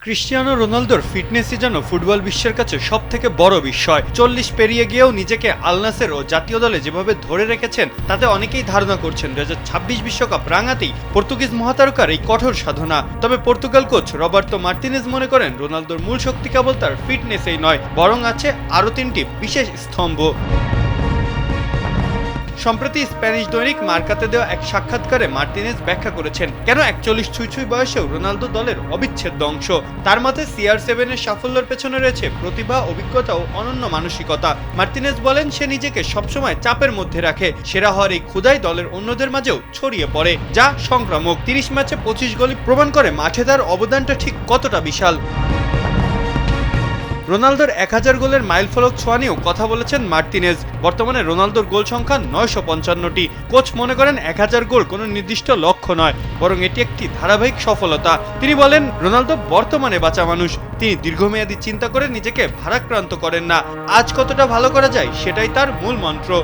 Cristiano রোনালদোর ফিটনেসই যেন football বিশ্বের কাছে সবথেকে বড় বিষয়। 40 পেরিয়ে গিয়েও নিজেকে আল নাসের ও জাতীয় দলে যেভাবে ধরে রেখেছেন তাতে অনেকেই ধারণা করছেন 2026 বিশ্বকাপ রাঙাতেই পর্তুগিজ মহাতারকার এই কঠোর সাধনা। তবে পর্তুগাল কোচ রবার্তো মার্তিনেজ মনে করেন রোনালদোর মূল শক্তি কেবল তার ফিটনেসেই নয়, বরং আছে আরও 3টি বিশেষ স্তম্ভ। সম্প্রতি স্প্যানিশ দৈনিক মার্কাতে দেওয়া এক সাক্ষাৎকারে মার্তিনেজ ব্যাখ্যা করেছেন কেন 41 ছুঁই বয়সেও রোনালদো দলের অবিচ্ছেদ্য অংশ। তার মতে CR7 এর সাফল্যের পেছনে রয়েছে প্রতিভা, অভিজ্ঞতা ও অনন্য মানসিকতা। মার্তিনেজ বলেন সে নিজেকে সবসময় চাপের মধ্যে রাখে, সেরা হওয়ার এই ক্ষুধাই দলের অন্যদের মাঝেও ছড়িয়ে পড়ে, যা সংক্রামক। 30 ম্যাচে 25 গোলই প্রমাণ করে মাঠে তার অবদানটা ঠিক কতটা বিশাল। রোনালদোর 1000 গোলের মাইলফলক ছোঁয়া নিয়েও কথা বলেছেন মার্তিনেজ। বর্তমানে রোনালদোর গোল সংখ্যা 955টি। কোচ মনে করেন 1000 গোল কোনো নির্দিষ্ট লক্ষ্য নয়, বরং এটি একটি ধারাবাহিক সফলতা। তিনি বলেন রোনালদো বর্তমানে বাঁচা মানুষ, তিনি দীর্ঘমেয়াদী চিন্তা করে নিজেকে ভারাক্রান্ত করেন না। আজ কতটা ভালো করা যায় সেটাই তার মূল মন্ত্র।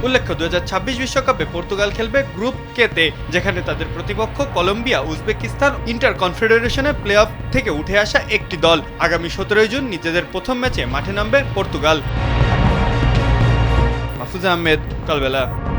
উল্লেখ্য 2026 বিশ্বকাপে পর্তুগাল খেলবে গ্রুপ কে-তে, যেখানে তাদের প্রতিপক্ষ কলম্বিয়া, উজবেকিস্তান। ইন্টার কনফেডারেশনের প্লে অফ থেকে উঠে আসা একটি দল। আগামী 17 জুন নিজেদের প্রথম ম্যাচে মাঠে নামবে পর্তুগাল। মাহফুজ আহমেদ, কালবেলা।